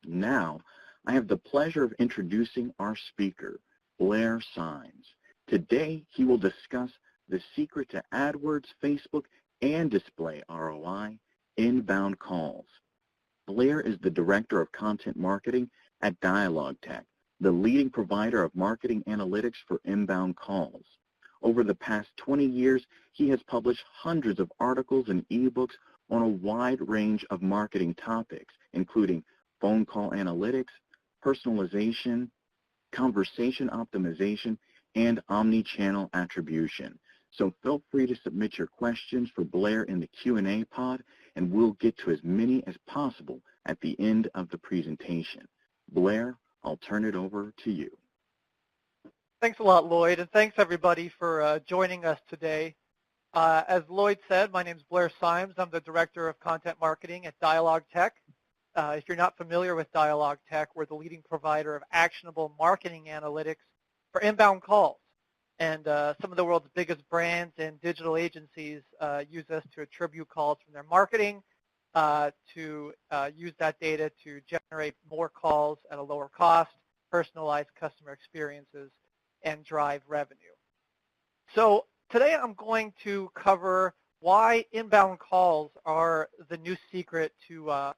Now, I have the pleasure of introducing our speaker, Blair Symes. Today, he will discuss the secret to AdWords, Facebook, and display ROI inbound calls. Blair is the Director of Content Marketing at DialogTech, the leading provider of marketing analytics for inbound calls. Over the past 20 years, he has published hundreds of articles and ebooks on a wide range of marketing topics, including phone call analytics, personalization, conversation optimization, and omni-channel attribution. So feel free to submit your questions for Blair in the Q&A pod, and we'll get to as many as possible at the end of the presentation. Blair, I'll turn it over to you. Thanks a lot, Lloyd, and thanks everybody for joining us today. As Lloyd said, my name is Blair Symes. I'm the Director of Content Marketing at DialogTech. If you're not familiar with DialogTech, we're the leading provider of actionable marketing analytics for inbound calls. And some of the world's biggest brands and digital agencies use us to attribute calls from their marketing, to use that data to generate more calls at a lower cost, personalize customer experiences, and drive revenue. So today I'm going to cover why inbound calls are the new secret to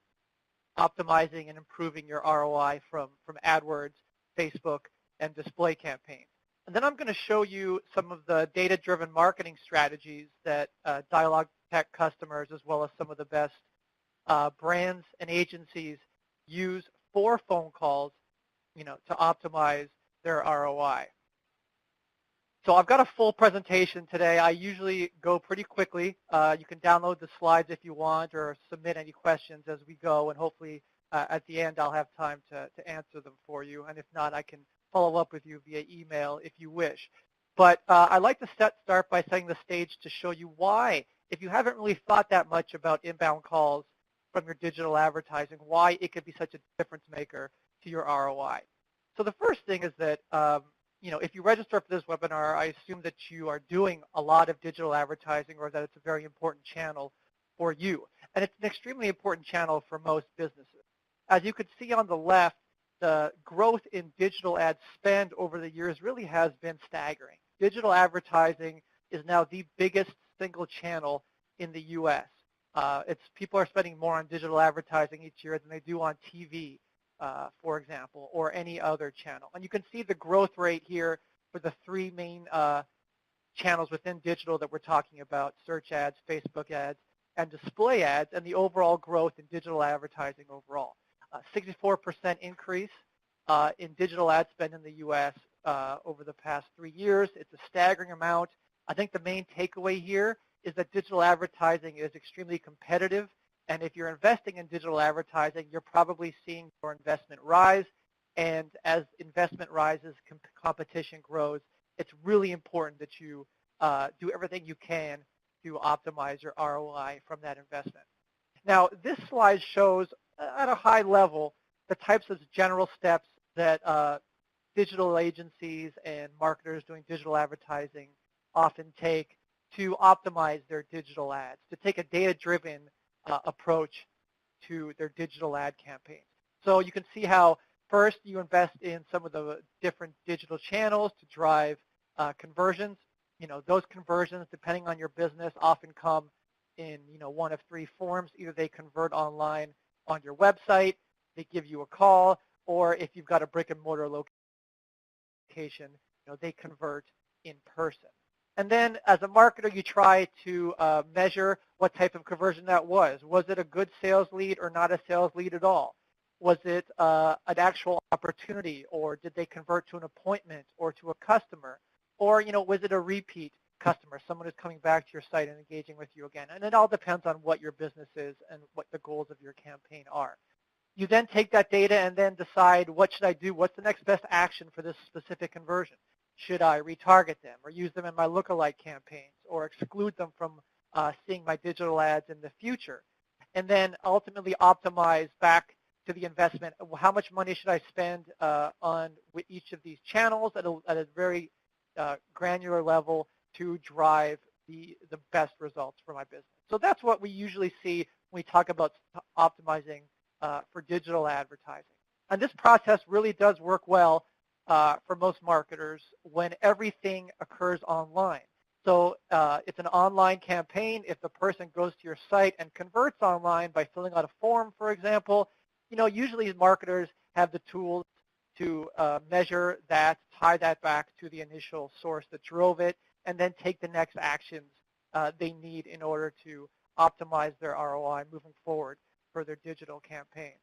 optimizing and improving your ROI from AdWords, Facebook, and display campaigns. And then I'm going to show you some of the data-driven marketing strategies that DialogTech customers, as well as some of the best brands and agencies, use for phone calls, to optimize their ROI. So I've got a full presentation today. I usually go pretty quickly. You can download the slides if you want, or submit any questions as we go, and hopefully at the end I'll have time to answer them for you. And if not, I can follow up with you via email if you wish. But I'd like to start by setting the stage to show you why, if you haven't really thought that much about inbound calls from your digital advertising, why it could be such a difference maker to your ROI. So the first thing is that if you register for this webinar, I assume that you are doing a lot of digital advertising, or that it's a very important channel for you. And it's an extremely important channel for most businesses. As you can see on the left, the growth in digital ad spend over the years really has been staggering. Digital advertising is now the biggest single channel in the U.S. People are spending more on digital advertising each year than they do on TV, for example, or any other channel. And you can see the growth rate here for the three main channels within digital that we're talking about: search ads, Facebook ads, and display ads, and the overall growth in digital advertising overall. 64% increase in digital ad spend in the U.S. Over the past 3 years. It's a staggering amount. I think the main takeaway here is that digital advertising is extremely competitive, and if you're investing in digital advertising, you're probably seeing your investment rise, and as investment rises, competition grows. It's really important that you do everything you can to optimize your ROI from that investment. Now, this slide shows at a high level the types of general steps that digital agencies and marketers doing digital advertising often take to optimize their digital ads, to take a data-driven approach to their digital ad campaigns. So you can see how first you invest in some of the different digital channels to drive conversions. Those conversions, depending on your business, often come in one of three forms. Either they convert online on your website, they give you a call, or if you've got a brick and mortar location, they convert in person. And then as a marketer, you try to measure what type of conversion that was. Was it a good sales lead or not a sales lead at all? Was it an actual opportunity, or did they convert to an appointment or to a customer? Or, was it a repeat customer, someone who's coming back to your site and engaging with you again? And it all depends on what your business is and what the goals of your campaign are. You then take that data and then decide, what should I do? What's the next best action for this specific conversion? Should I retarget them or use them in my lookalike campaigns, or exclude them from seeing my digital ads in the future? And then ultimately optimize back to the investment. How much money should I spend on with each of these channels at a very granular level to drive the best results for my business? So that's what we usually see when we talk about optimizing for digital advertising. And this process really does work well for most marketers when everything occurs online. So it's an online campaign. If the person goes to your site and converts online by filling out a form, for example, usually marketers have the tools to measure that, tie that back to the initial source that drove it, and then take the next actions they need in order to optimize their ROI moving forward for their digital campaigns.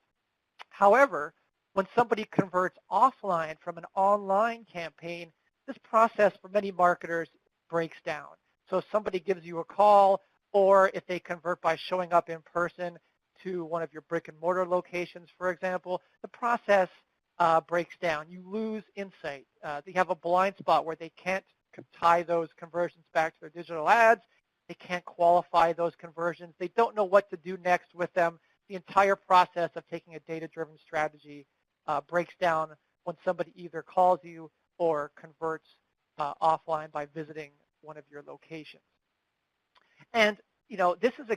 However, when somebody converts offline from an online campaign, this process for many marketers breaks down. So if somebody gives you a call, or if they convert by showing up in person to one of your brick and mortar locations, for example, the process breaks down. You lose insight. They have a blind spot where they can't tie those conversions back to their digital ads. They can't qualify those conversions. They don't know what to do next with them. The entire process of taking a data-driven strategy breaks down when somebody either calls you or converts offline by visiting one of your locations. And this is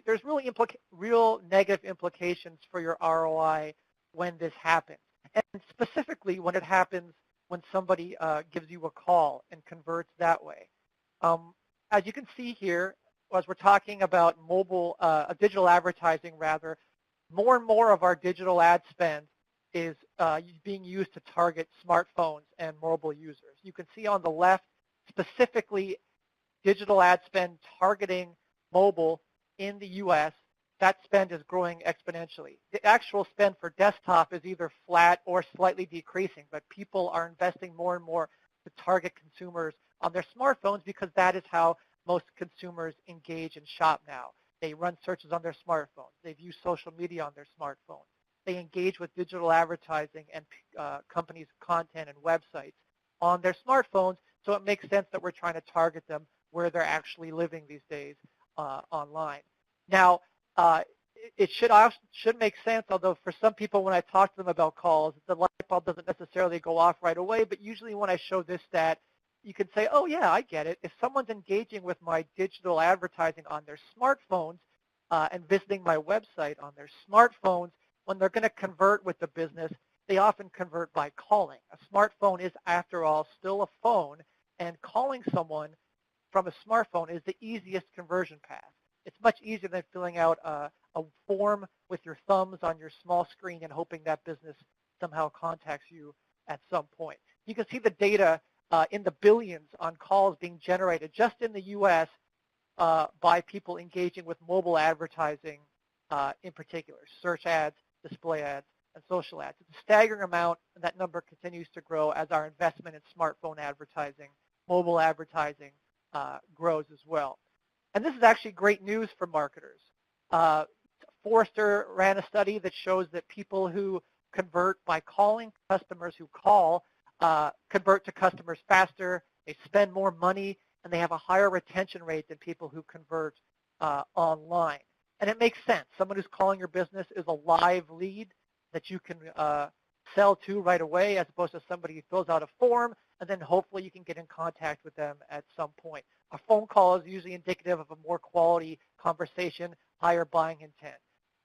there's really real negative implications for your ROI when this happens. And specifically when it happens when somebody gives you a call and converts that way. As you can see here, as we're talking about mobile, digital advertising rather, more and more of our digital ad spend is being used to target smartphones and mobile users. You can see on the left, specifically digital ad spend targeting mobile in the U.S., that spend is growing exponentially. The actual spend for desktop is either flat or slightly decreasing, but people are investing more and more to target consumers on their smartphones because that is how most consumers engage and shop now. They run searches on their smartphones. They view social media on their smartphones. They engage with digital advertising and companies' content and websites on their smartphones, so it makes sense that we're trying to target them where they're actually living these days online. Now, it should make sense, although for some people when I talk to them about calls, the light bulb doesn't necessarily go off right away, but usually when I show this stat, you can say, oh yeah, I get it. If someone's engaging with my digital advertising on their smartphones and visiting my website on their smartphones, when they're going to convert with the business, they often convert by calling. A smartphone is, after all, still a phone, and calling someone from a smartphone is the easiest conversion path. It's much easier than filling out a form with your thumbs on your small screen and hoping that business somehow contacts you at some point. You can see the data in the billions on calls being generated just in the U.S. By people engaging with mobile advertising in particular, search ads, display ads, and social ads. It's a staggering amount, and that number continues to grow as our investment in smartphone advertising, mobile advertising grows as well. And this is actually great news for marketers. Forrester ran a study that shows that people who convert by calling, customers who call, convert to customers faster, they spend more money, and they have a higher retention rate than people who convert online. And it makes sense. Someone who's calling your business is a live lead that you can sell to right away, as opposed to somebody who fills out a form, and then hopefully you can get in contact with them at some point. A phone call is usually indicative of a more quality conversation, higher buying intent.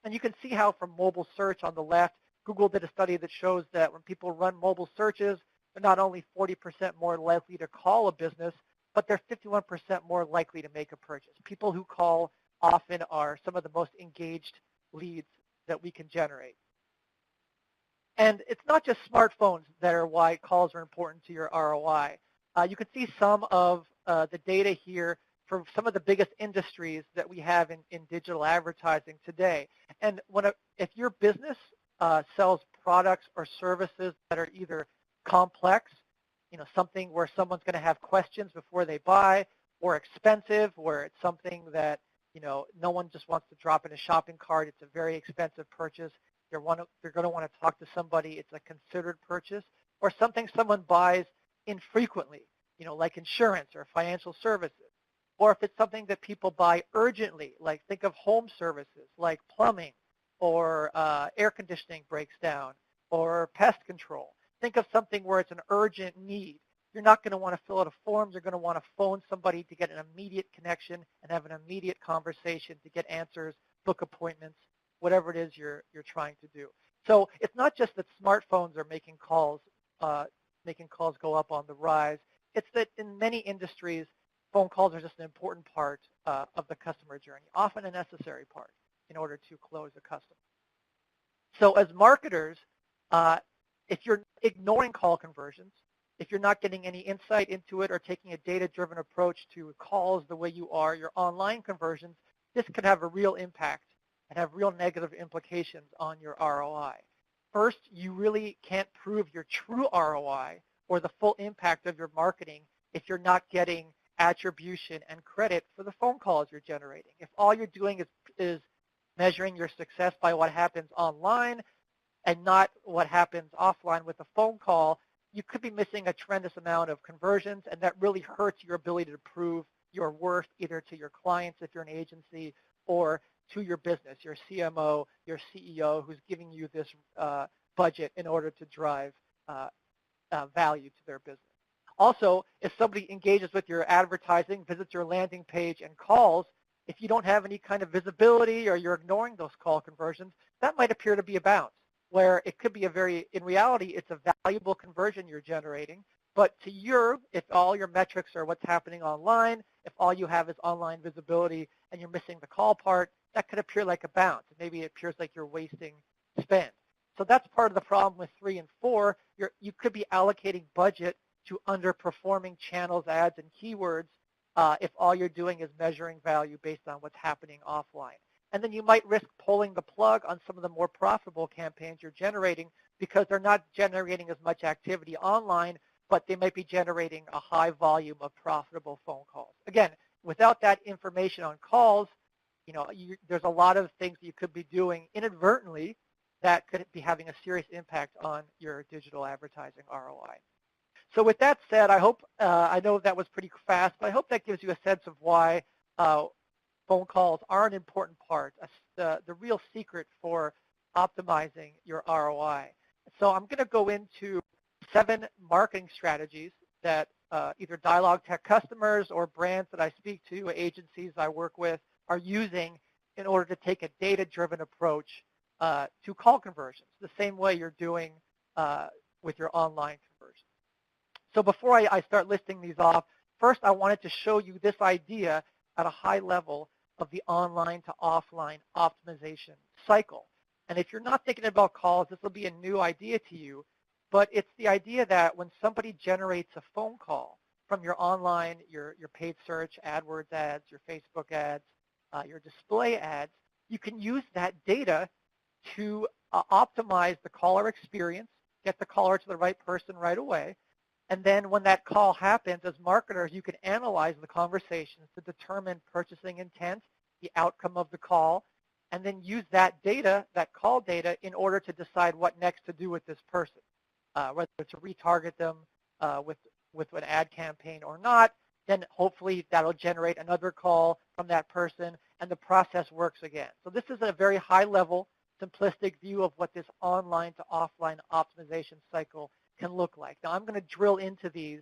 And you can see how from mobile search on the left, Google did a study that shows that when people run mobile searches, they're not only 40% more likely to call a business, but they're 51% more likely to make a purchase. People who call often are some of the most engaged leads that we can generate. And it's not just smartphones that are why calls are important to your ROI. You can see some of the data here for some of the biggest industries that we have in digital advertising today. And if your business sells products or services that are either complex, something where someone's going to have questions before they buy, or expensive, where it's something that no one just wants to drop in a shopping cart. It's a very expensive purchase. They're going to want to talk to somebody. It's a considered purchase, or something someone buys infrequently, like insurance or financial services. Or if it's something that people buy urgently, like think of home services like plumbing or air conditioning breaks down or pest control. Think of something where it's an urgent need. You're not going to want to fill out a form. You're going to want to phone somebody to get an immediate connection and have an immediate conversation to get answers, book appointments, whatever it is you're trying to do. So it's not just that smartphones are making calls go up on the rise. It's that in many industries, phone calls are just an important part of the customer journey, often a necessary part in order to close a customer. So as marketers, if you're ignoring call conversions, if you're not getting any insight into it or taking a data-driven approach to calls the way you are, your online conversions, this could have a real impact and have real negative implications on your ROI. First, you really can't prove your true ROI or the full impact of your marketing if you're not getting attribution and credit for the phone calls you're generating. If all you're doing is measuring your success by what happens online and not what happens offline with a phone call, you could be missing a tremendous amount of conversions, and that really hurts your ability to prove your worth either to your clients if you're an agency or to your business, your CMO, your CEO who's giving you this budget in order to drive value to their business. Also, if somebody engages with your advertising, visits your landing page and calls, if you don't have any kind of visibility or you're ignoring those call conversions, that might appear to be a bounce, where it could be in reality, it's a valuable conversion you're generating, but to if all your metrics are what's happening online, if all you have is online visibility and you're missing the call part, that could appear like a bounce. Maybe it appears like you're wasting spend. So that's part of the problem with 3 and 4. You could be allocating budget to underperforming channels, ads, and keywords if all you're doing is measuring value based on what's happening offline. And then you might risk pulling the plug on some of the more profitable campaigns you're generating because they're not generating as much activity online, but they might be generating a high volume of profitable phone calls. Again, without that information on calls, there's a lot of things you could be doing inadvertently that could be having a serious impact on your digital advertising ROI. So with that said, I know that was pretty fast, but I hope that gives you a sense of why phone calls are an important part, the real secret for optimizing your ROI. So I'm going to go into 7 marketing strategies that either Dialogue Tech customers or brands that I speak to, agencies I work with, are using in order to take a data-driven approach to call conversions, the same way you're doing with your online conversions. So before I start listing these off, first I wanted to show you this idea at a high level of the online to offline optimization cycle. And if you're not thinking about calls, this will be a new idea to you, but it's the idea that when somebody generates a phone call from your online, your paid search, AdWords ads, your Facebook ads, your display ads, you can use that data to optimize the caller experience, get the caller to the right person right away, and then when that call happens, as marketers, you can analyze the conversations to determine purchasing intent, the outcome of the call, and then use that data, that call data, in order to decide what next to do with this person, whether to retarget them with an ad campaign or not. Then hopefully that'll generate another call from that person, and the process works again. So this is a very high-level, simplistic view of what this online to offline optimization cycle can look like. Now I'm going to drill into these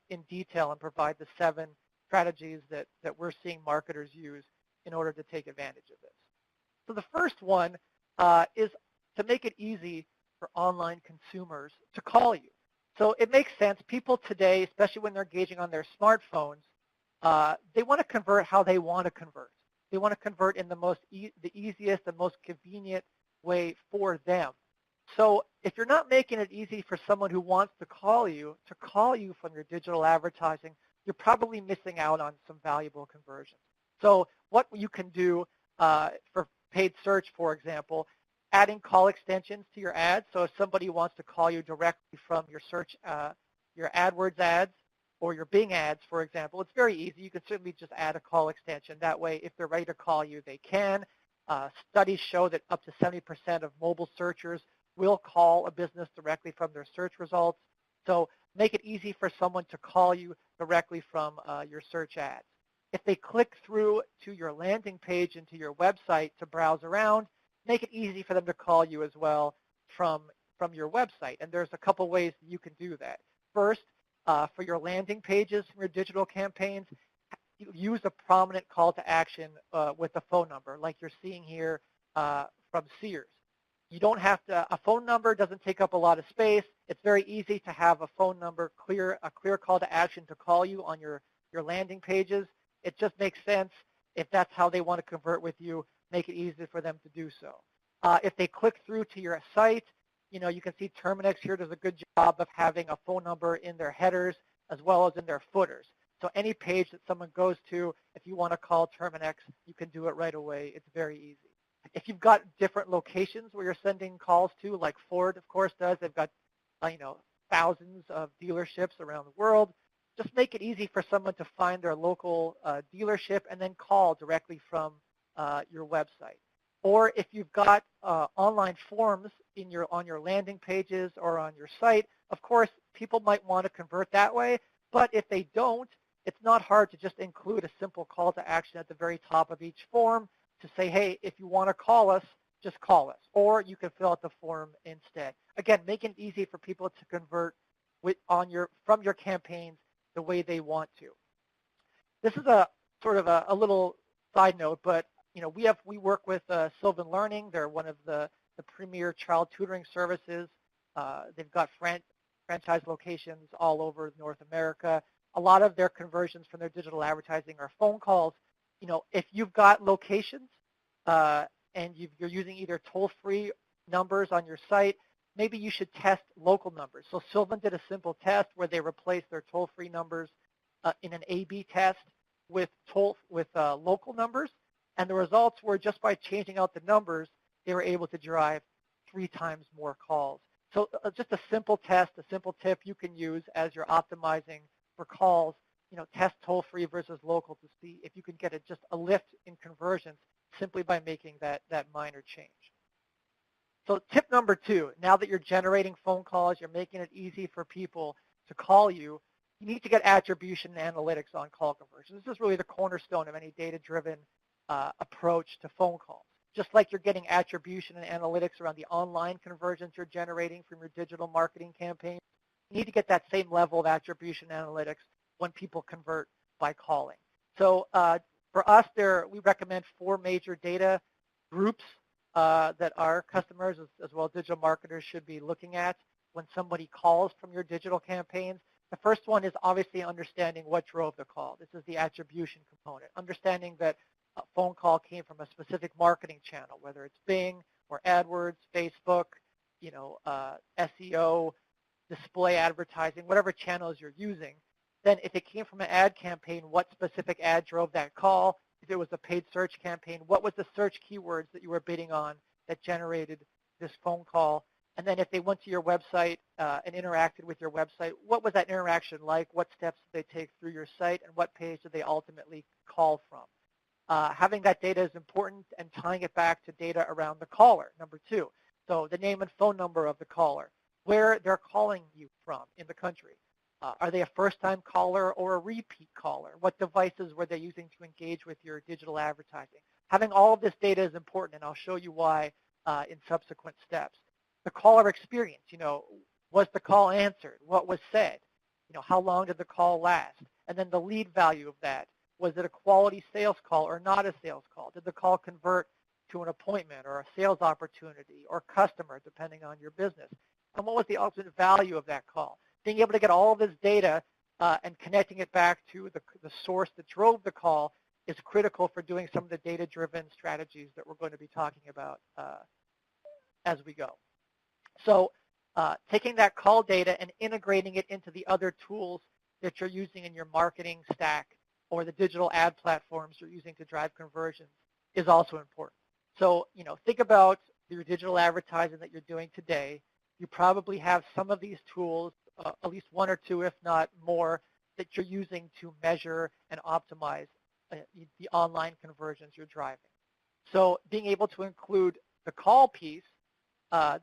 in detail and provide the 7 strategies that we're seeing marketers use in order to take advantage of this. So the first one is to make it easy for online consumers to call you. So it makes sense. People today, especially when they're engaging on their smartphones, they want to convert how they want to convert. They want to convert in the easiest and most convenient way for them. So if you're not making it easy for someone who wants to call you from your digital advertising, you're probably missing out on some valuable conversions. So what you can do for paid search, for example, adding call extensions to your ads. So if somebody wants to call you directly from your search, your AdWords ads or your Bing ads, for example, it's very easy. You can certainly just add a call extension. That way, if they're ready to call you, they can. Studies show that up to 70% of mobile searchers will call a business directly from their search results. So make it easy for someone to call you directly from your search ads. If they click through to your landing page and to your website to browse around, make it easy for them to call you as well from your website. And there's a couple ways that you can do that. First, for your landing pages from your digital campaigns, use a prominent call to action with a phone number like you're seeing here from Sears. You don't have to, a phone number doesn't take up a lot of space. It's very easy to have a phone number, a clear call to action to call you on your landing pages. It just makes sense if that's how they want to convert with you, make it easy for them to do so. If they click through to your site, you know, you can see Terminix here does a good job of having a phone number in their headers as well as in their footers. So any page that someone goes to, if you want to call Terminix, you can do it right away. It's very easy. If you've got different locations where you're sending calls to, like Ford, of course, does, they've got, you know, thousands of dealerships around the world. Just make it easy for someone to find their local dealership and then call directly from your website. Or if you've got online forms on your landing pages or on your site, of course, people might want to convert that way. But if they don't, it's not hard to just include a simple call to action at the very top of each form to say, hey, if you want to call us, just call us. Or you can fill out the form instead. Again, making it easy for people to convert from your campaigns the way they want to. This is a sort of a little side note, but you know, we work with Sylvan Learning. They're one of the premier child tutoring services. They've got franchise locations all over North America. A lot of their conversions from their digital advertising are phone calls. You know, if you've got locations and you're using either toll-free numbers on your site, maybe you should test local numbers. So Sylvan did a simple test where they replaced their toll-free numbers in an A/B test with local numbers, and the results were just by changing out the numbers, they were able to drive 3 times more calls. So just a simple test, a simple tip you can use as you're optimizing for calls. You know, test toll-free versus local to see if you can get just a lift in conversions simply by making that minor change. So tip number 2, now that you're generating phone calls, you're making it easy for people to call you, you need to get attribution analytics on call conversions. This is really the cornerstone of any data-driven approach to phone calls. Just like you're getting attribution and analytics around the online conversions you're generating from your digital marketing campaign, you need to get that same level of attribution analytics when people convert by calling. So for us, we recommend 4 major data groups that our customers as well as digital marketers should be looking at when somebody calls from your digital campaigns. The first one is obviously understanding what drove the call. This is the attribution component, understanding that a phone call came from a specific marketing channel, whether it's Bing or AdWords, Facebook, you know, SEO, display advertising, whatever channels you're using. Then if it came from an ad campaign, what specific ad drove that call? If it was a paid search campaign, what was the search keywords that you were bidding on that generated this phone call? And then if they went to your website and interacted with your website, what was that interaction like? What steps did they take through your site? And what page did they ultimately call from? Having that data is important, and tying it back to data around the caller, number 2. So the name and phone number of the caller, where they're calling you from in the country. Are they a first-time caller or a repeat caller? What devices were they using to engage with your digital advertising? Having all of this data is important, and I'll show you why in subsequent steps. The caller experience, you know, was the call answered? What was said? You know, how long did the call last? And then the lead value of that. Was it a quality sales call or not a sales call? Did the call convert to an appointment or a sales opportunity or customer, depending on your business? And what was the ultimate value of that call? Being able to get all of this data and connecting it back to the source that drove the call is critical for doing some of the data-driven strategies that we're going to be talking about as we go. So taking that call data and integrating it into the other tools that you're using in your marketing stack or the digital ad platforms you're using to drive conversions is also important. So, you know, think about your digital advertising that you're doing today. You probably have some of these tools, at least 1 or 2, if not more, that you're using to measure and optimize the online conversions you're driving. So being able to include the call piece,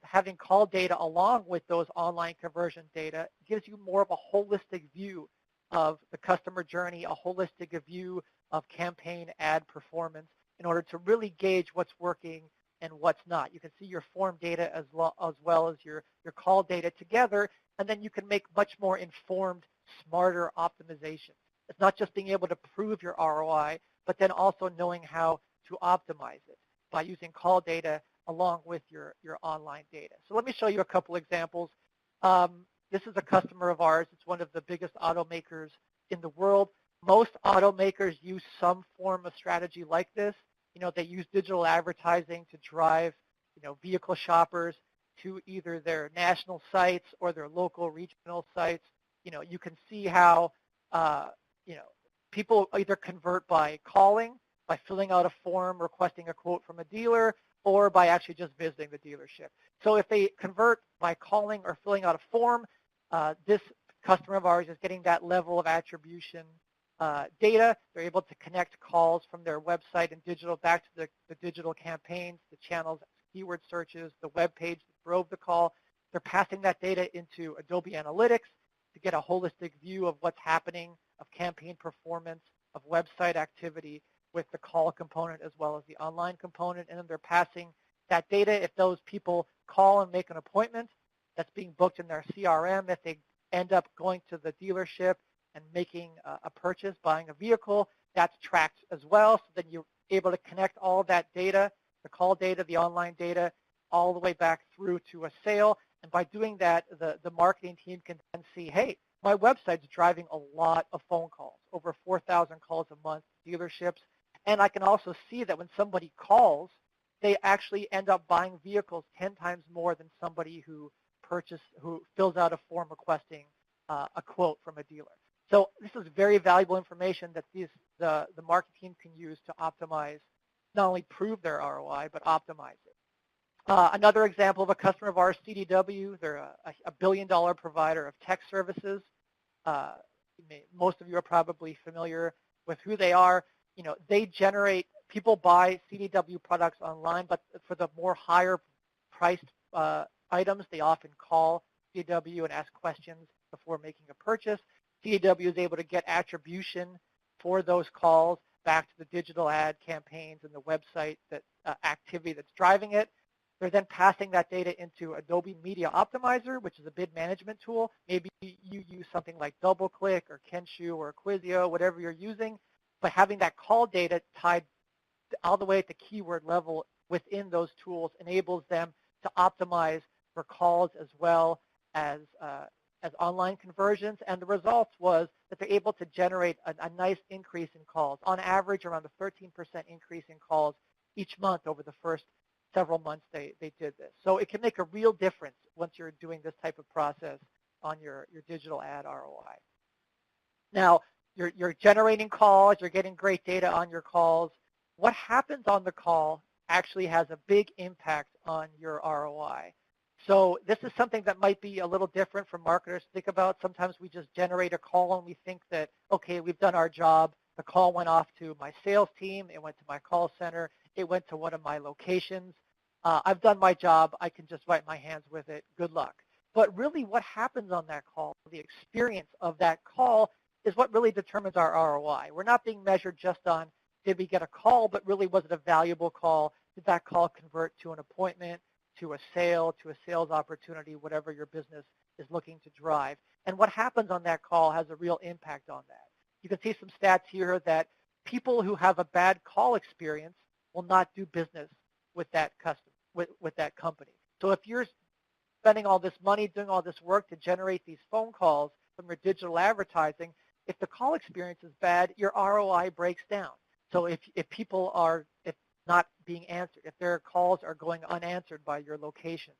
having call data along with those online conversion data gives you more of a holistic view of the customer journey, a holistic view of campaign ad performance in order to really gauge what's working and what's not. You can see your form data as well as your call data together, and then you can make much more informed, smarter optimizations. It's not just being able to prove your ROI, but then also knowing how to optimize it by using call data along with your online data. So let me show you a couple examples. This is a customer of ours. It's one of the biggest automakers in the world. Most automakers use some form of strategy like this. They use digital advertising to drive, vehicle shoppers to either their national sites or their local regional sites. You can see how, people either convert by calling, by filling out a form requesting a quote from a dealer, or by actually just visiting the dealership. So if they convert by calling or filling out a form, this customer of ours is getting that level of attribution data. They're able to connect calls from their website and digital back to the digital campaigns, the channels, keyword searches, the web page that drove the call. They're passing that data into Adobe Analytics to get a holistic view of what's happening, of campaign performance, of website activity with the call component as well as the online component. And then they're passing that data if those people call and make an appointment that's being booked in their CRM, if they end up going to the dealership and making a purchase, buying a vehicle, that's tracked as well. So then you're able to connect all of that data, the call data, the online data, all the way back through to a sale. And by doing that, the marketing team can then see, hey, my website's driving a lot of phone calls, over 4,000 calls a month to dealerships. And I can also see that when somebody calls, they actually end up buying vehicles 10 times more than somebody who fills out a form requesting a quote from a dealer. So this is very valuable information that the marketing team can use to optimize, not only prove their ROI, but optimize it. Another example of a customer of ours, CDW, they're a billion-dollar provider of tech services. Most of you are probably familiar with who they are. They generate, people buy CDW products online, but for the more higher priced items, they often call CDW and ask questions before making a purchase. CDW is able to get attribution for those calls back to the digital ad campaigns and the website activity that's driving it. They're then passing that data into Adobe Media Optimizer, which is a bid management tool. Maybe you use something like DoubleClick or Kensho or Quizio, whatever you're using, but having that call data tied all the way at the keyword level within those tools enables them to optimize for calls as well as online conversions. And the results was that they're able to generate a nice increase in calls, on average around a 13% increase in calls each month over the first several months they did this. So it can make a real difference once you're doing this type of process on your digital ad ROI. Now, you're generating calls, you're getting great data on your calls. What happens on the call actually has a big impact on your ROI. So this is something that might be a little different for marketers to think about. Sometimes we just generate a call and we think that, okay, we've done our job. The call went off to my sales team. It went to my call center. It went to one of my locations. I've done my job. I can just wipe my hands with it. Good luck. But really what happens on that call, the experience of that call, is what really determines our ROI. We're not being measured just on did we get a call, but really was it a valuable call? Did that call convert to an appointment, to a sale, to a sales opportunity, whatever your business is looking to drive? And what happens on that call has a real impact on that. You can see some stats here that people who have a bad call experience will not do business with that customer, with that company. So if you're spending all this money, doing all this work to generate these phone calls from your digital advertising, if the call experience is bad, your ROI breaks down. So if people are not being answered, if their calls are going unanswered by your location,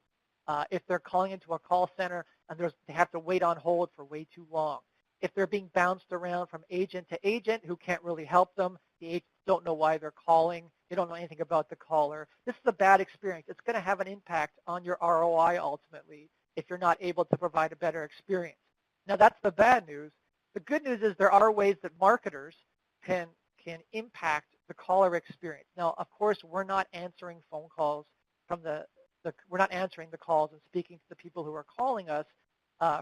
if they're calling into a call center and they have to wait on hold for way too long, if they're being bounced around from agent to agent who can't really help them, the agents don't know why they're calling, they don't know anything about the caller, this is a bad experience. It's going to have an impact on your ROI ultimately if you're not able to provide a better experience. Now that's the bad news. The good news is there are ways that marketers can impact the caller experience. Now, of course, we're not answering phone calls from we're not answering the calls and speaking to the people who are calling us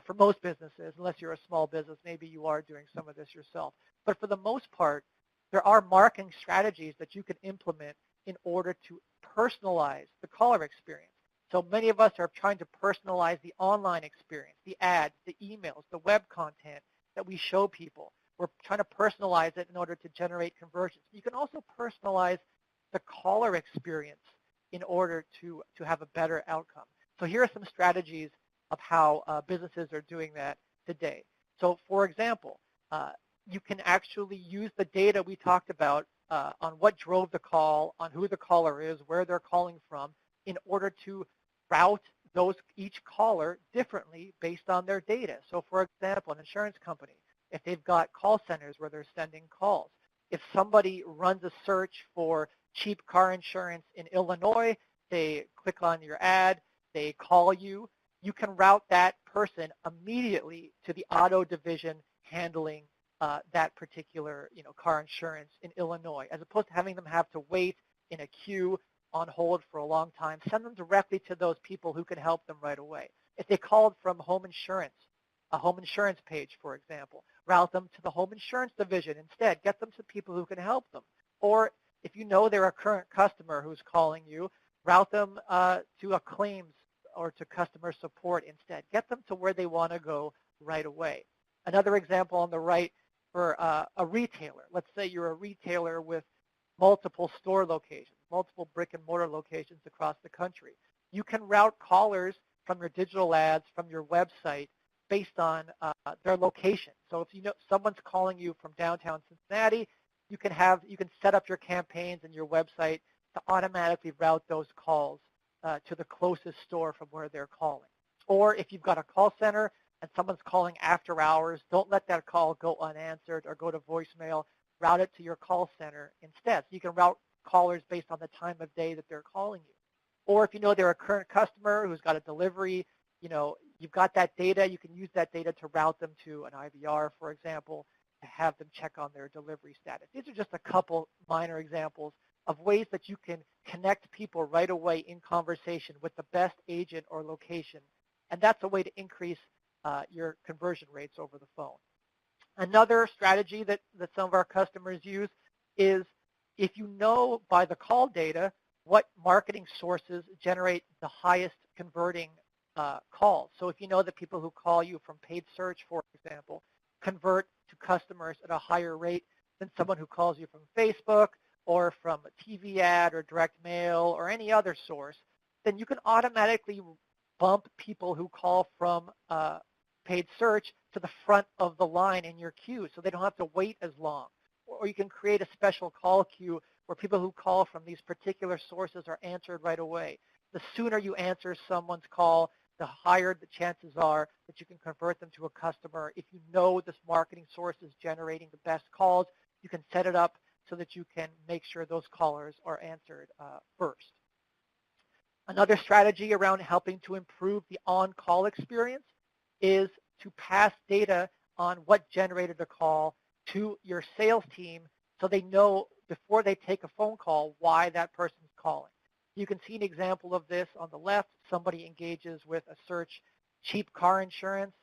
for most businesses, unless you're a small business. Maybe you are doing some of this yourself. But for the most part, there are marketing strategies that you can implement in order to personalize the caller experience. So many of us are trying to personalize the online experience, the ads, the emails, the web content that we show people. We're trying to personalize it in order to generate conversions. You can also personalize the caller experience in order to have a better outcome. So here are some strategies of how businesses are doing that today. So for example, you can actually use the data we talked about on what drove the call, on who the caller is, where they're calling from, in order to route each caller differently based on their data. So for example, an insurance company, if they've got call centers where they're sending calls, if somebody runs a search for cheap car insurance in Illinois, they click on your ad, they call you, you can route that person immediately to the auto division handling that particular car insurance in Illinois, as opposed to having them have to wait in a queue on hold for a long time. Send them directly to those people who can help them right away. If they called from home insurance, a home insurance page, for example, route them to the home insurance division instead. Get them to people who can help them. Or if you know they're a current customer who's calling you, route them to a claims or to customer support instead. Get them to where they want to go right away. Another example on the right for a retailer. Let's say you're a retailer with multiple store locations, multiple brick and mortar locations across the country. You can route callers from your digital ads, from your website, based on their location. So if you know someone's calling you from downtown Cincinnati, you can set up your campaigns and your website to automatically route those calls to the closest store from where they're calling. Or if you've got a call center and someone's calling after hours, don't let that call go unanswered or go to voicemail. Route it to your call center instead. So you can route callers based on the time of day that they're calling you. Or if you know they're a current customer who's got a delivery, you've got that data, you can use that data to route them to an IVR, for example, to have them check on their delivery status. These are just a couple minor examples of ways that you can connect people right away in conversation with the best agent or location. And that's a way to increase your conversion rates over the phone. Another strategy that some of our customers use is if you know by the call data what marketing sources generate the highest converting calls. So if you know that people who call you from paid search, for example, convert to customers at a higher rate than someone who calls you from Facebook or from a TV ad or direct mail or any other source, then you can automatically bump people who call from paid search to the front of the line in your queue so they don't have to wait as long. Or you can create a special call queue where people who call from these particular sources are answered right away. The sooner you answer someone's call, the higher the chances are that you can convert them to a customer. If you know this marketing source is generating the best calls, you can set it up so that you can make sure those callers are answered first. Another strategy around helping to improve the on-call experience is to pass data on what generated a call to your sales team so they know before they take a phone call why that person's calling. You can see an example of this on the left. Somebody engages with a search, cheap car insurance,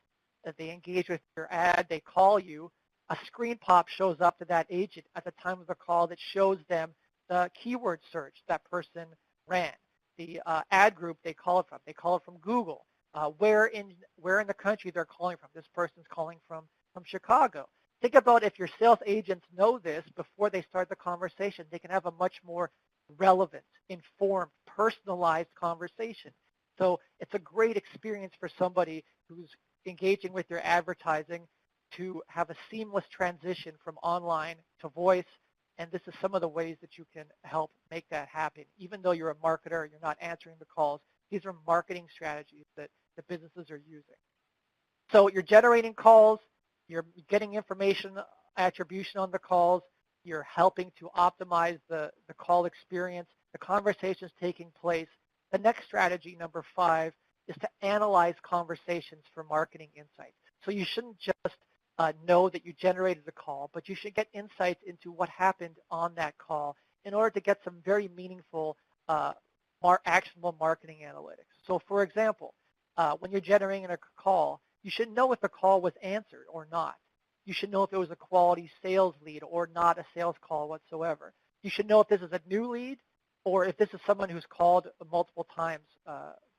that they engage with your ad, they call you. A screen pop shows up to that agent at the time of the call that shows them the keyword search that person ran, the ad group they call it from. They call it from Google. Where in the country they're calling from. This person's calling from Chicago. Think about if your sales agents know this before they start the conversation, they can have a much more relevant, informed, personalized conversation. So it's a great experience for somebody who's engaging with your advertising to have a seamless transition from online to voice. And this is some of the ways that you can help make that happen. Even though you're a marketer, you're not answering the calls. These are marketing strategies that the businesses are using. So you're generating calls, you're getting information attribution on the calls, you're helping to optimize the call experience, the conversations taking place. The next strategy, number 5, is to analyze conversations for marketing insights. So you shouldn't just know that you generated a call, but you should get insights into what happened on that call in order to get some very meaningful actionable marketing analytics. So for example, when you're generating a call, you should know if the call was answered or not. You should know if it was a quality sales lead or not a sales call whatsoever. You should know if this is a new lead or if this is someone who's called multiple times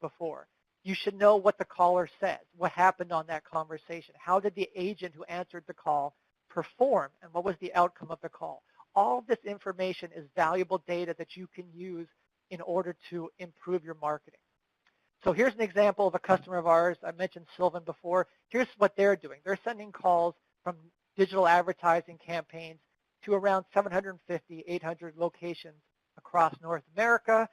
before. You should know what the caller said, what happened on that conversation. How did the agent who answered the call perform, and what was the outcome of the call? All of this information is valuable data that you can use in order to improve your marketing. So here's an example of a customer of ours. I mentioned Sylvan before. Here's what they're doing. They're sending calls from digital advertising campaigns to around 750, 800 locations across North America.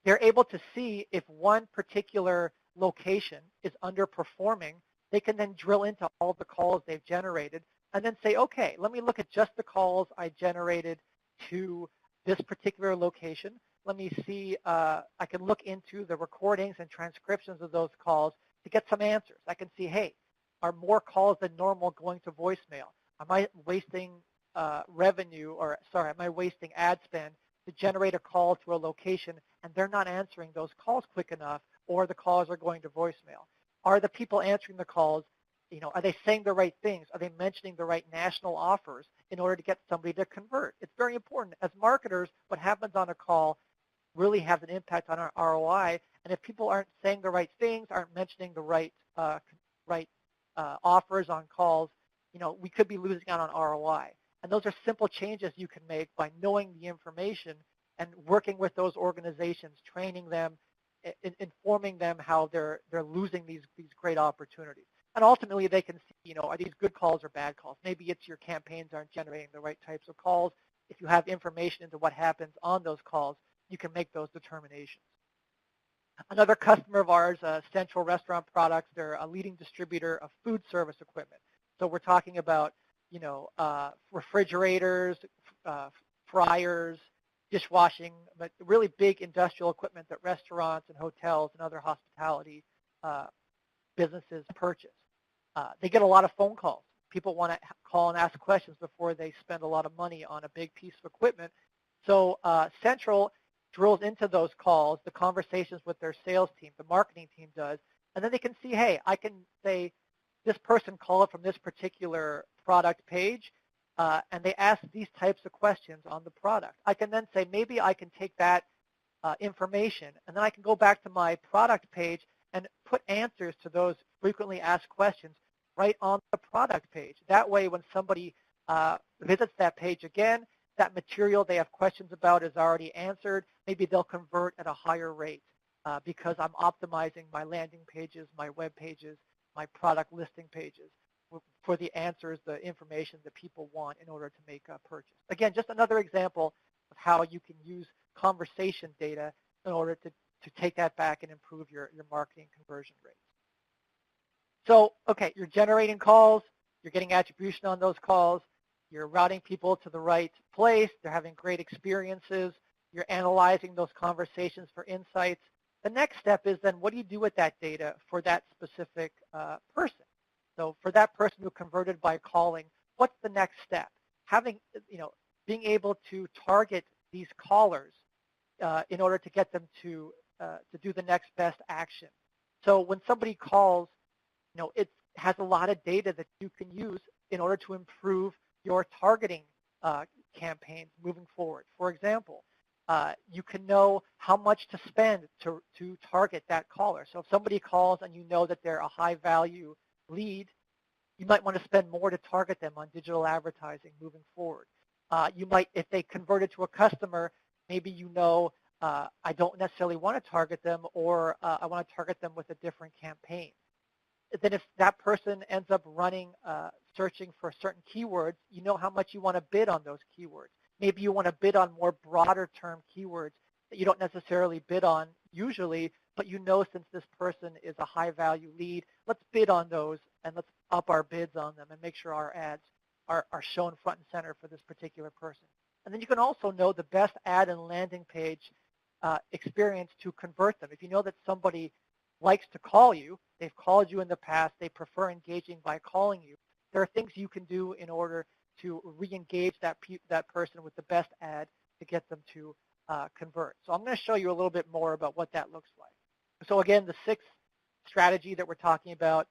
They're able to see if one particular location is underperforming. They can then drill into all the calls they've generated and then say, okay, let me look at just the calls I generated to this particular location. Let me see, I can look into the recordings and transcriptions of those calls to get some answers. I can see, hey, are more calls than normal going to voicemail? Am I wasting revenue, or sorry, am I wasting ad spend to generate a call to a location and they're not answering those calls quick enough, or the calls are going to voicemail? Are the people answering the calls, are they saying the right things? Are they mentioning the right national offers in order to get somebody to convert? It's very important. As marketers, what happens on a call really has an impact on our ROI, and if people aren't saying the right things, aren't mentioning the right offers on calls, we could be losing out on ROI. And those are simple changes you can make by knowing the information and working with those organizations, training them, informing them how they're losing these great opportunities. And ultimately, they can see, are these good calls or bad calls? Maybe it's your campaigns aren't generating the right types of calls. If you have information into what happens on those calls, you can make those determinations. Another customer of ours, Central Restaurant Products, they're a leading distributor of food service equipment. So we're talking about, refrigerators, fryers, dishwashing, but really big industrial equipment that restaurants and hotels and other hospitality businesses purchase. They get a lot of phone calls. People want to call and ask questions before they spend a lot of money on a big piece of equipment. So Central drills into those calls, the conversations with their sales team, the marketing team does, and then they can see, hey, I can say this person called from this particular product page, and they ask these types of questions on the product. I can then say, maybe I can take that information, and then I can go back to my product page and put answers to those frequently asked questions right on the product page. That way, when somebody visits that page again, that material they have questions about is already answered. Maybe they'll convert at a higher rate because I'm optimizing my landing pages, my web pages, my product listing pages for the answers, the information that people want in order to make a purchase. Again, just another example of how you can use conversation data in order to take that back and improve your marketing conversion rates. So, okay, you're generating calls, you're getting attribution on those calls, you're routing people to the right place, they're having great experiences, you're analyzing those conversations for insights. The next step is then what do you do with that data for that specific person? So for that person who converted by calling, what's the next step? Being able to target these callers in order to get them to do the next best action. So when somebody calls, it has a lot of data that you can use in order to improve your targeting campaigns moving forward. For example, you can know how much to spend to target that caller. So if somebody calls and you know that they're a high value lead, you might want to spend more to target them on digital advertising moving forward. You might, if they converted to a customer, maybe I don't necessarily want to target them, or I want to target them with a different campaign. Then if that person ends up running, searching for certain keywords, you know how much you want to bid on those keywords. Maybe you want to bid on more broader term keywords that you don't necessarily bid on usually, but since this person is a high value lead, let's bid on those and let's up our bids on them and make sure our ads are shown front and center for this particular person. And then you can also know the best ad and landing page experience to convert them. If you know that somebody likes to call you, they've called you in the past, they prefer engaging by calling you, there are things you can do in order to re-engage that person with the best ad to get them to convert. So I'm going to show you a little bit more about what that looks like. So again, the sixth strategy that we're talking about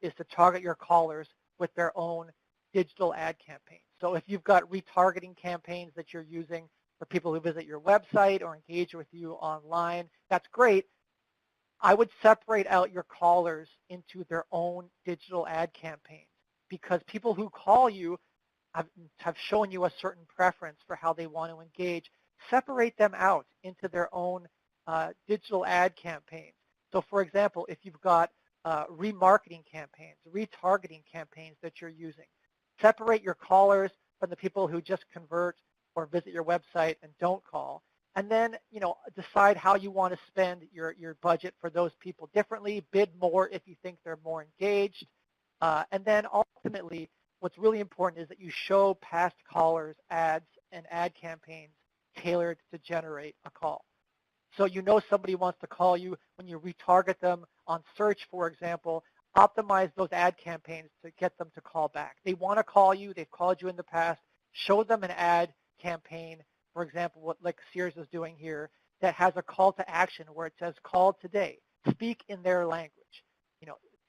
is to target your callers with their own digital ad campaigns. So if you've got retargeting campaigns that you're using for people who visit your website or engage with you online, that's great. I would separate out your callers into their own digital ad campaigns, because people who call you have shown you a certain preference for how they want to engage. separate them out into their own digital ad campaigns. So for example, if you've got remarketing campaigns, retargeting campaigns that you're using, separate your callers from the people who just convert or visit your website and don't call, and then decide how you want to spend your budget for those people differently, bid more if you think they're more engaged, and then ultimately what's really important is that you show past callers ads and ad campaigns tailored to generate a call. So somebody wants to call you when you retarget them on search, for example, optimize those ad campaigns to get them to call back. They want to call you. They've called you in the past. Show them an ad campaign, for example, what like Sears is doing here, that has a call to action where it says call today. Speak in their language.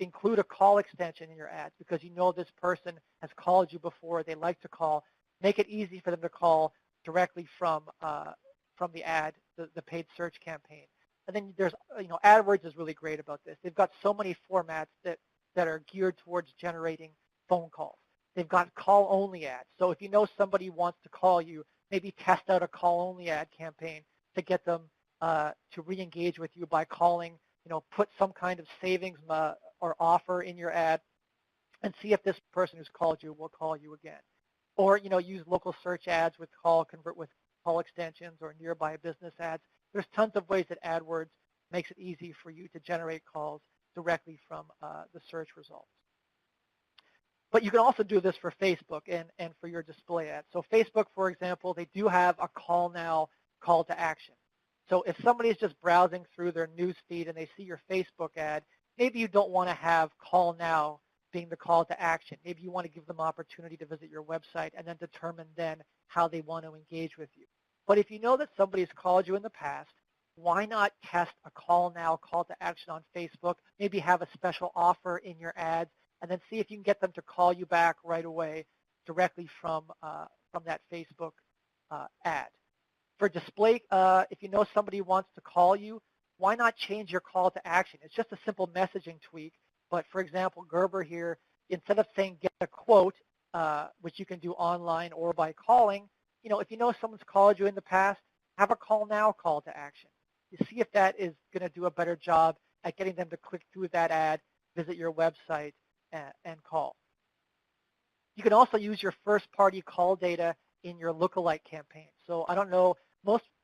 Include a call extension in your ads because this person has called you before. They like to call. Make it easy for them to call directly from the ad, the paid search campaign. And then there's, AdWords is really great about this. They've got so many formats that are geared towards generating phone calls. They've got call-only ads. So if somebody wants to call you, maybe test out a call-only ad campaign to get them to re-engage with you by calling, put some kind of savings or offer in your ad and see if this person who's called you will call you again. Or, use local search ads with convert with call extensions or nearby business ads. There's tons of ways that AdWords makes it easy for you to generate calls directly from the search results. But you can also do this for Facebook and for your display ads. So Facebook, for example, they do have a call now call to action. So if somebody is just browsing through their news feed and they see your Facebook ad, maybe you don't want to have call now being the call to action. Maybe you want to give them opportunity to visit your website and then determine then how they want to engage with you. But if you know that somebody has called you in the past, why not test a call now call to action on Facebook, maybe have a special offer in your ads, and then see if you can get them to call you back right away directly from that Facebook ad. For display, if somebody wants to call you, why not change your call to action? It's just a simple messaging tweak. But for example, Gerber here, instead of saying get a quote, which you can do online or by calling, if someone's called you in the past, have a call now call to action. You see if that is going to do a better job at getting them to click through that ad, visit your website, and call. You can also use your first-party call data in your lookalike campaign. So I don't know,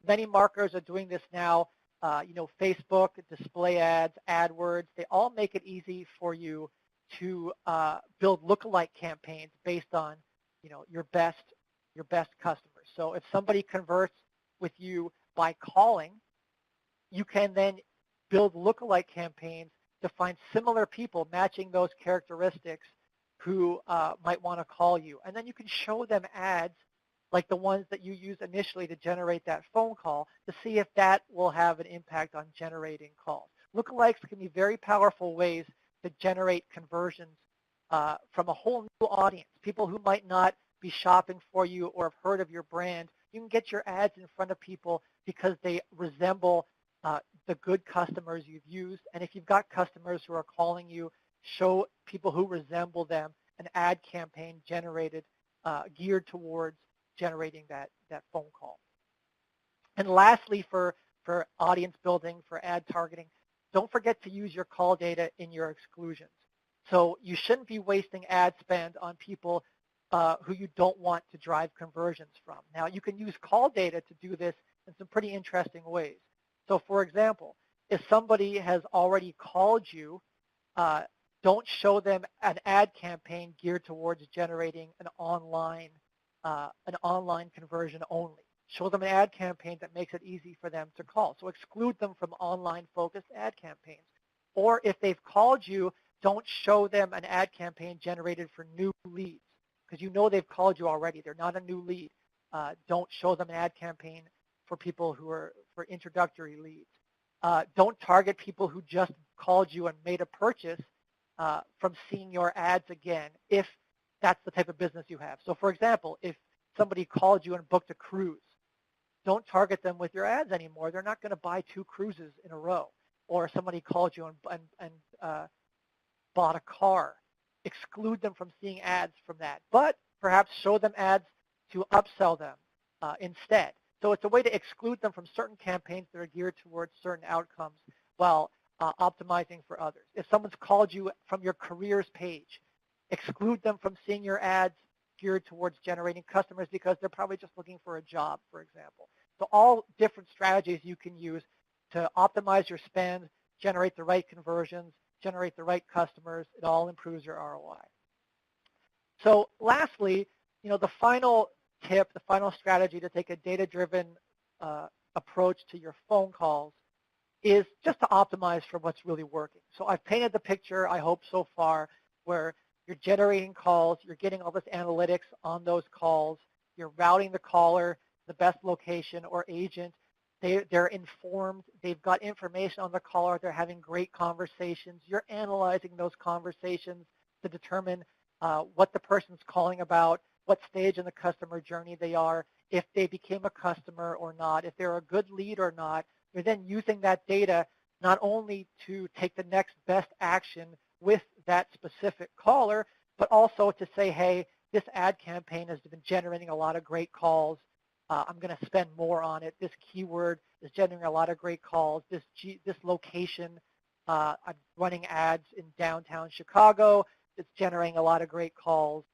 many marketers are doing this now. Facebook, display ads, AdWords, they all make it easy for you to build lookalike campaigns based on, your best customers. So if somebody converts with you by calling, you can then build lookalike campaigns to find similar people matching those characteristics who might want to call you. And then you can show them ads like the ones that you use initially to generate that phone call to see if that will have an impact on generating calls. Lookalikes can be very powerful ways to generate conversions from a whole new audience, people who might not be shopping for you or have heard of your brand. You can get your ads in front of people because they resemble the good customers you've used. And if you've got customers who are calling you, show people who resemble them an ad campaign generated, geared towards generating that phone call. And lastly, for audience building, for ad targeting, don't forget to use your call data in your exclusions. So you shouldn't be wasting ad spend on people who you don't want to drive conversions from. Now, you can use call data to do this in some pretty interesting ways. So for example, if somebody has already called you, don't show them an ad campaign geared towards generating an online conversion only. Show them an ad campaign that makes it easy for them to call. So exclude them from online-focused ad campaigns. Or if they've called you, don't show them an ad campaign generated for new leads because they've called you already. They're not a new lead. Don't show them an ad campaign for people who are for introductory leads. Don't target people who just called you and made a purchase from seeing your ads again if that's the type of business you have. So for example, if somebody called you and booked a cruise, don't target them with your ads anymore. They're not going to buy 2 cruises in a row. Or somebody called you and bought a car. Exclude them from seeing ads from that. But perhaps show them ads to upsell them instead. So it's a way to exclude them from certain campaigns that are geared towards certain outcomes while optimizing for others. If someone's called you from your careers page, exclude them from seeing your ads geared towards generating customers because they're probably just looking for a job, for example. So all different strategies you can use to optimize your spend, generate the right conversions, generate the right customers. It all improves your ROI. So lastly, the final tip, the final strategy to take a data-driven approach to your phone calls is just to optimize for what's really working. So I've painted the picture, I hope so far, where you're generating calls, you're getting all this analytics on those calls, you're routing the caller, the best location or agent, they're informed, they've got information on the caller, they're having great conversations, you're analyzing those conversations to determine what the person's calling about, what stage in the customer journey they are, if they became a customer or not, if they're a good lead or not. You're then using that data not only to take the next best action with that specific caller, but also to say, hey, this ad campaign has been generating a lot of great calls. I'm going to spend more on it. This keyword is generating a lot of great calls. This location, I'm running ads in downtown Chicago. It's generating a lot of great calls.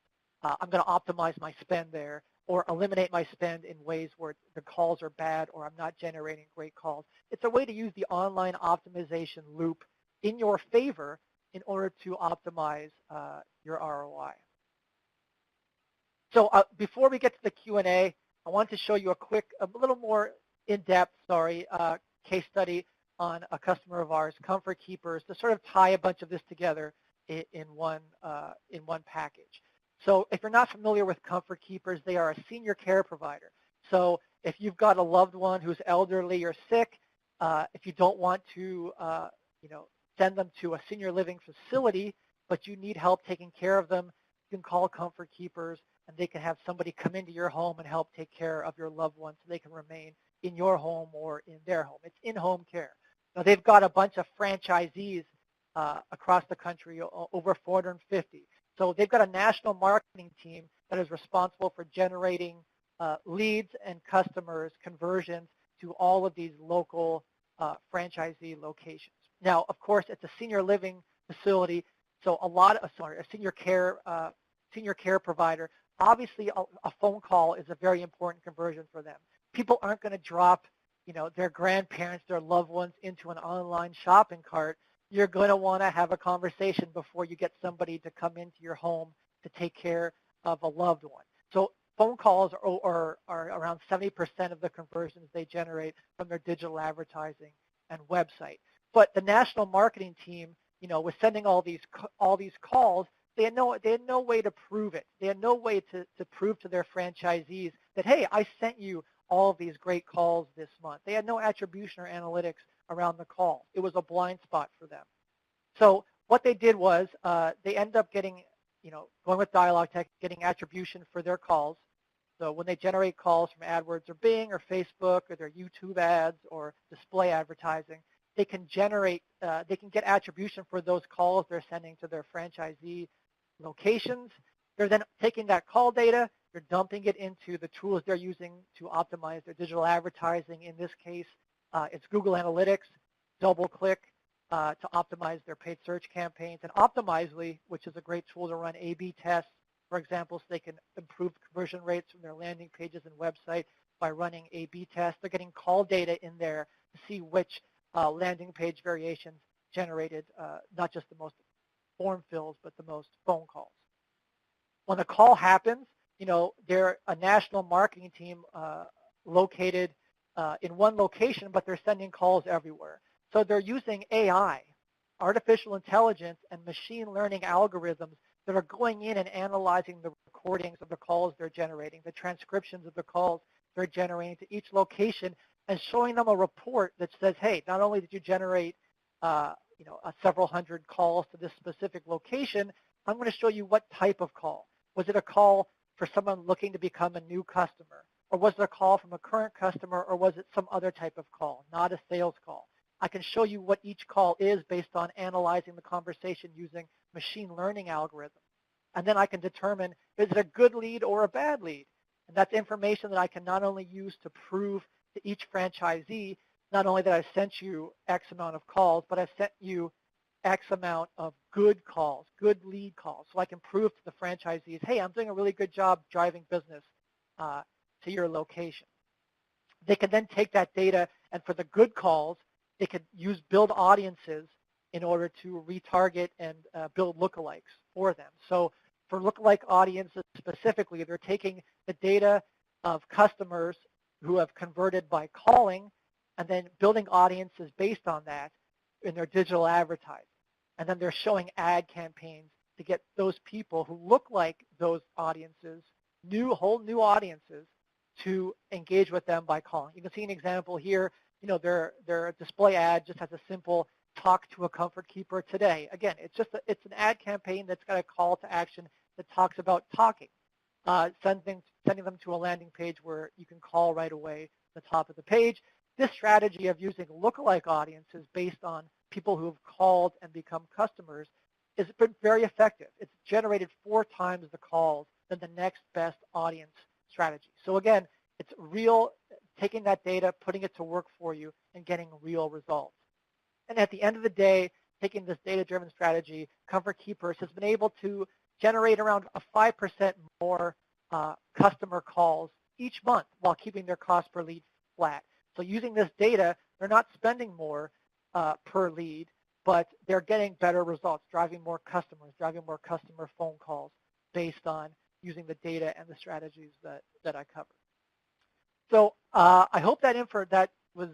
I'm going to optimize my spend there or eliminate my spend in ways where the calls are bad or I'm not generating great calls. It's a way to use the online optimization loop in your favor in order to optimize your ROI. So before we get to the Q&A, I want to show you a little more in-depth, case study on a customer of ours, Comfort Keepers, to sort of tie a bunch of this together in one package. So if you're not familiar with Comfort Keepers, they are a senior care provider. So if you've got a loved one who's elderly or sick, if you don't want to, send them to a senior living facility, but you need help taking care of them, you can call Comfort Keepers, and they can have somebody come into your home and help take care of your loved one so they can remain in your home or in their home. It's in-home care. Now, they've got a bunch of franchisees across the country, over 450. So they've got a national marketing team that is responsible for generating leads and customers, conversions to all of these local franchisee locations. Now, of course, it's a senior living facility, so a senior care provider. Obviously, a phone call is a very important conversion for them. People aren't going to drop, their grandparents, their loved ones into an online shopping cart. You're going to want to have a conversation before you get somebody to come into your home to take care of a loved one. So phone calls are around 70% of the conversions they generate from their digital advertising and website. But the national marketing team, was sending all these calls. They had no way to prove it. They had no way to prove to their franchisees that, hey, I sent you all of these great calls this month. They had no attribution or analytics around the call. It was a blind spot for them. So what they did was they ended up getting, going with Dialog Tech, getting attribution for their calls. So when they generate calls from AdWords or Bing or Facebook or their YouTube ads or display advertising, they can get attribution for those calls they're sending to their franchisee locations. They're then taking that call data, they're dumping it into the tools they're using to optimize their digital advertising. In this case, it's Google Analytics, DoubleClick to optimize their paid search campaigns, and Optimizely, which is a great tool to run A/B tests, for example, so they can improve conversion rates from their landing pages and website by running A/B tests. They're getting call data in there to see which landing page variations generated not just the most form fills, but the most phone calls. When a call happens, they're a national marketing team located in one location, but they're sending calls everywhere. So they're using AI, artificial intelligence, and machine learning algorithms that are going in and analyzing the recordings of the calls they're generating, the transcriptions of the calls they're generating to each location, and showing them a report that says, hey, not only did you generate several hundred calls to this specific location, I'm going to show you what type of call. Was it a call for someone looking to become a new customer? Or was it a call from a current customer, or was it some other type of call, not a sales call? I can show you what each call is based on analyzing the conversation using machine learning algorithms. And then I can determine, is it a good lead or a bad lead? And that's information that I can not only use to prove to each franchisee, not only that I sent you X amount of calls, but I sent you X amount of good calls, good lead calls. So I can prove to the franchisees, hey, I'm doing a really good job driving business to your location. They can then take that data, and for the good calls, they could use build audiences in order to retarget and build lookalikes for them. So for lookalike audiences specifically, they're taking the data of customers who have converted by calling and then building audiences based on that in their digital advertising. And then they're showing ad campaigns to get those people who look like those audiences, whole new audiences, to engage with them by calling. You can see an example here. You know, their display ad just has a simple talk to a comfort keeper today. Again, it's an ad campaign that's got a call to action that talks about talking, sending them to a landing page where you can call right away at the top of the page. This strategy of using lookalike audiences based on people who have called and become customers has been very effective. It's generated 4 times the calls than the next best audience strategy. So again, it's real, taking that data, putting it to work for you, and getting real results. And at the end of the day, taking this data-driven strategy, Comfort Keepers has been able to generate around a 5% more customer calls each month while keeping their cost per lead flat. So using this data, they're not spending more per lead, but they're getting better results, driving more customers, driving more customer phone calls based on using the data and the strategies that I covered. So I hope that was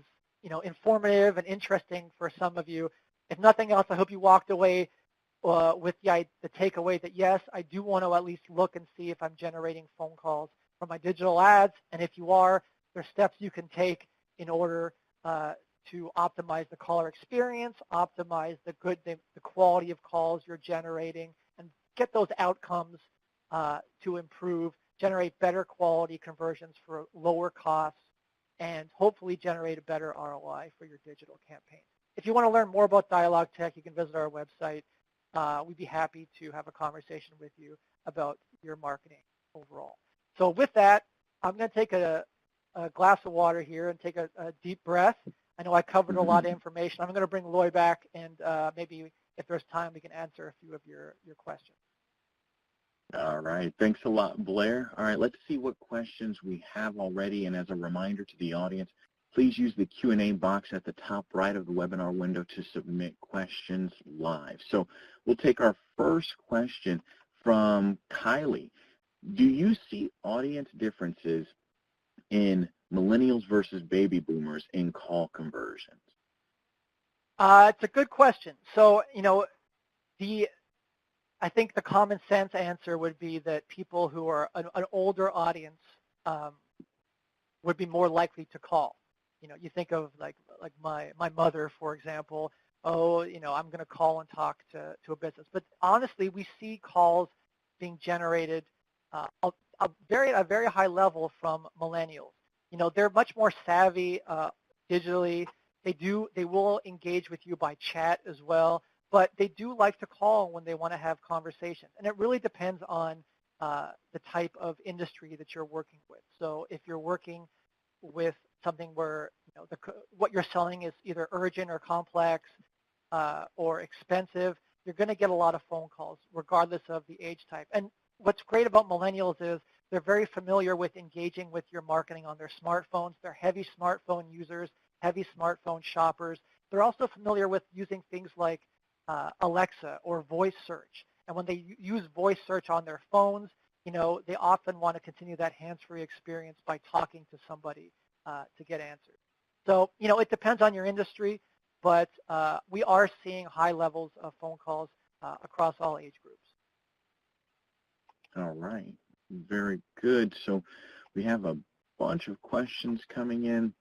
informative and interesting for some of you. If nothing else, I hope you walked away with the takeaway that yes, I do want to at least look and see if I'm generating phone calls from my digital ads, and if you are, there's steps you can take in order to optimize the caller experience, optimize the quality of calls you're generating, and get those outcomes to improve, generate better quality conversions for lower costs, and hopefully generate a better ROI for your digital campaign. If you want to learn more about Dialogue Tech, you can visit our website. We'd be happy to have a conversation with you about your marketing overall. So with that, I'm going to take a glass of water here and take a deep breath. I know I covered a lot of information. I'm going to bring Lloyd back, and maybe if there's time, we can answer a few of your questions. All right. Thanks a lot, Blair. All right, let's see what questions we have already. And as a reminder to the audience, please use the Q&A box at the top right of the webinar window to submit questions live. So we'll take our first question from Kylie. Do you see audience differences in millennials versus baby boomers in call conversions? It's a good question. So, I think the common sense answer would be that people who are an older audience would be more likely to call. You think of like my mother, for example. Oh, I'm going to call and talk to a business. But honestly, we see calls being generated at a very high level from millennials. They're much more savvy digitally. They will engage with you by chat as well. But they do like to call when they want to have conversations. And it really depends on the type of industry that you're working with. So if you're working with something where what you're selling is either urgent or complex or expensive, you're going to get a lot of phone calls regardless of the age type. And what's great about millennials is they're very familiar with engaging with your marketing on their smartphones. They're heavy smartphone users, heavy smartphone shoppers. They're also familiar with using things like Alexa or voice search. And when they use voice search on their phones, they often want to continue that hands-free experience by talking to somebody to get answers. So, it depends on your industry, but we are seeing high levels of phone calls across all age groups. All right. Very good. So we have a bunch of questions coming in.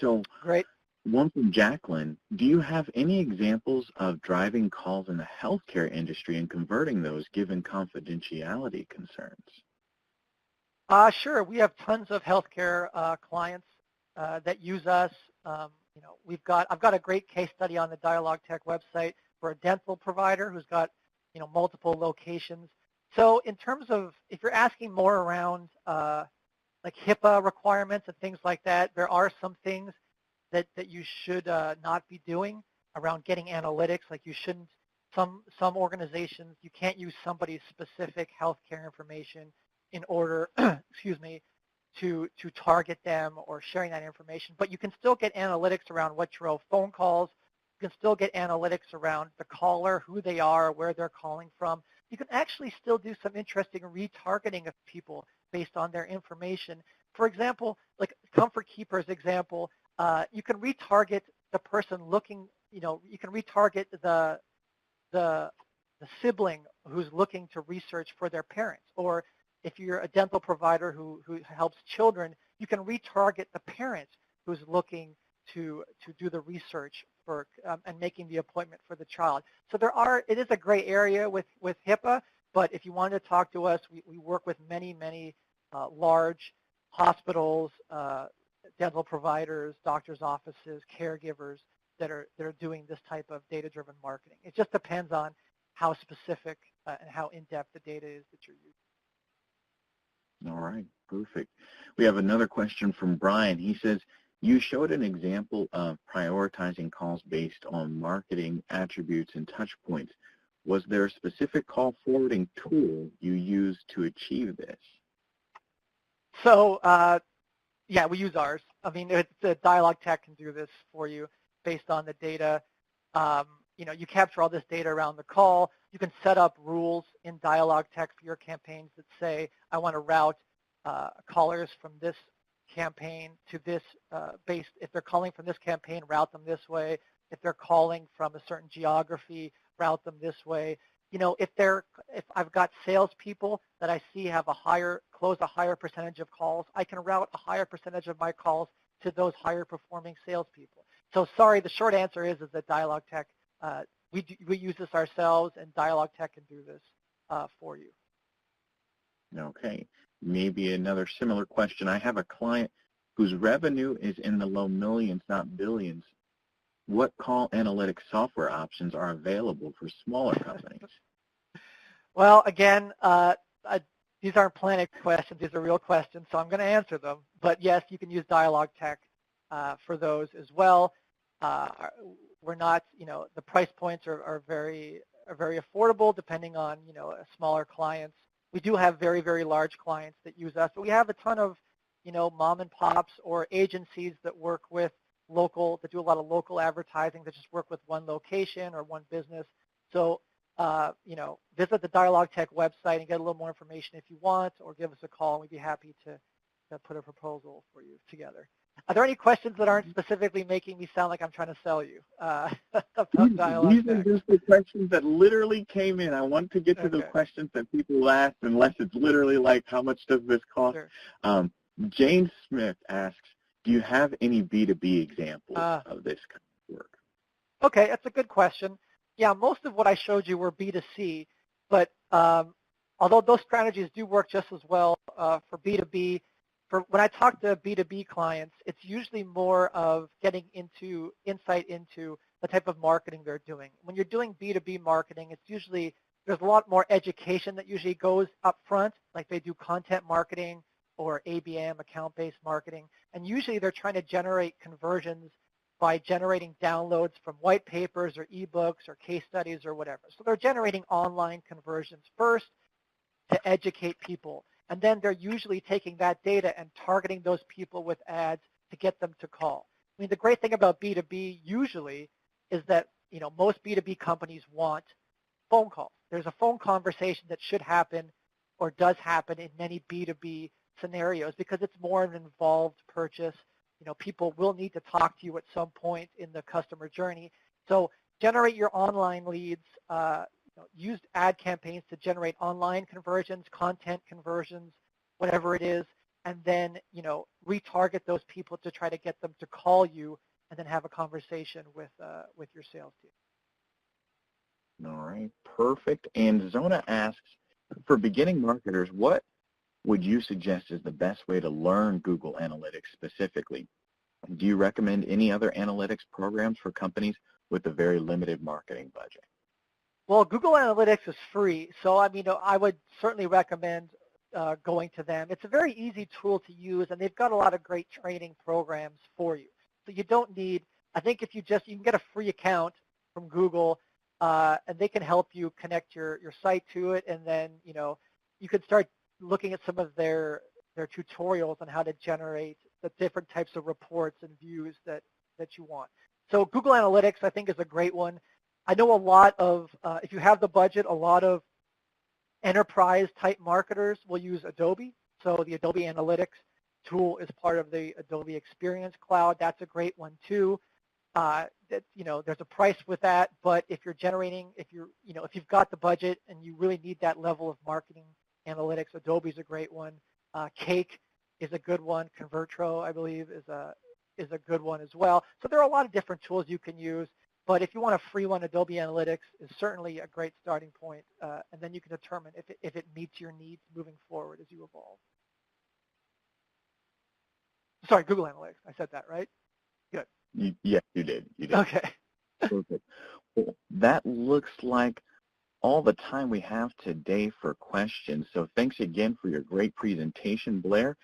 So great. One from Jacqueline. Do you have any examples of driving calls in the healthcare industry and converting those given confidentiality concerns? Sure. We have tons of healthcare clients that use us. I've got a great case study on the Dialogue Tech website for a dental provider who's got multiple locations. So in terms of, if you're asking more around like HIPAA requirements and things like that, there are some things that you should not be doing around getting analytics. Like you shouldn't, some organizations, you can't use somebody's specific healthcare information in order, excuse me, to target them or sharing that information. But you can still get analytics around what drove phone calls. You can still get analytics around the caller, who they are, where they're calling from. You can actually still do some interesting retargeting of people based on their information. For example, like Comfort Keeper's example, you can retarget the person looking, you can retarget the sibling who's looking to research for their parents. Or if you're a dental provider who helps children, you can retarget the parent who's looking to do the research for and making the appointment for the child. So it is a gray area with HIPAA, but if you want to talk to us, we work with many large hospitals, dental providers, doctors' offices, caregivers that are doing this type of data-driven marketing. It just depends on how specific and how in-depth the data is that you're using. All right, perfect. We have another question from Brian. He says, you showed an example of prioritizing calls based on marketing attributes and touch points. Was there a specific call forwarding tool you used to achieve this? So, yeah, we use ours. I mean, the Dialogue Tech can do this for you based on the data. You capture all this data around the call. You can set up rules in Dialogue Tech for your campaigns that say, I want to route callers from this campaign to this if they're calling from this campaign, route them this way. If they're calling from a certain geography, route them this way. If I've got salespeople that I see have close a higher percentage of calls, I can route a higher percentage of my calls to those higher performing salespeople. So sorry, the short answer is that Dialogue Tech, we use this ourselves, and Dialogue Tech can do this for you. Okay, maybe another similar question. I have a client whose revenue is in the low millions, not billions. What call analytics software options are available for smaller companies? Well, again, these aren't planning questions. These are real questions, so I'm going to answer them. But yes, you can use Dialogue Tech for those as well. We're not, the price points are very affordable depending on, smaller clients. We do have very, very large clients that use us, but we have a ton of, mom and pops or agencies that work with that do a lot of local advertising, that just work with one location or one business. So, visit the Dialogue Tech website and get a little more information if you want, or give us a call, and we'd be happy to put a proposal for you together. Are there any questions that aren't specifically making me sound like I'm trying to sell you about Dialogue These Tech? are just the questions that literally came in. I want to get to the questions that people ask, unless it's literally like, how much does this cost? Sure. Jane Smith asks, do you have any B2B examples of this kind of work? Okay, that's a good question. Yeah, most of what I showed you were B2C, but although those strategies do work just as well for B2B, when I talk to B2B clients, it's usually more of getting insight into the type of marketing they're doing. When you're doing B2B marketing, it's usually, there's a lot more education that usually goes up front, like they do content marketing or ABM, account-based marketing, and usually they're trying to generate conversions by generating downloads from white papers or ebooks or case studies or whatever. So they're generating online conversions first to educate people. And then they're usually taking that data and targeting those people with ads to get them to call. I mean, the great thing about B2B usually is that, most B2B companies want phone calls. There's a phone conversation that should happen or does happen in many B2B scenarios because it's more of an involved purchase. People will need to talk to you at some point in the customer journey. So generate your online leads, use ad campaigns to generate online conversions, content conversions, whatever it is, and then, retarget those people to try to get them to call you and then have a conversation with your sales team. All right, perfect. And Zona asks, for beginning marketers, what would you suggest is the best way to learn Google Analytics specifically? Do you recommend any other analytics programs for companies with a very limited marketing budget? Well, Google Analytics is free, so I would certainly recommend going to them. It's a very easy tool to use, and they've got a lot of great training programs for you. So you don't need, I think if you can get a free account from Google, and they can help you connect your site to it, and then, you could start looking at some of their tutorials on how to generate the different types of reports and views that you want. So Google Analytics, I think, is a great one. I know a lot of, if you have the budget, a lot of enterprise-type marketers will use Adobe. So the Adobe Analytics tool is part of the Adobe Experience Cloud. That's a great one, too. There's a price with that, but if you're generating, if you've got the budget and you really need that level of marketing analytics, Adobe's a great one. Cake is a good one. Convertro, I believe, is a good one as well. So there are a lot of different tools you can use, but if you want a free one, Adobe Analytics is certainly a great starting point, and then you can determine if it meets your needs moving forward as you evolve. Sorry, Google Analytics. I said that, right? Good. Yes, you did. Okay. Perfect. Well, that looks like all the time we have today for questions. So thanks again for your great presentation, Blair.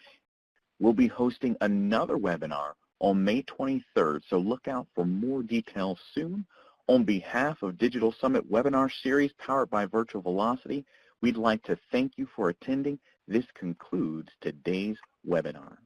We'll be hosting another webinar on May 23rd, so look out for more details soon. On behalf of Digital Summit Webinar Series powered by Virtual Velocity, we'd like to thank you for attending. This concludes today's webinar.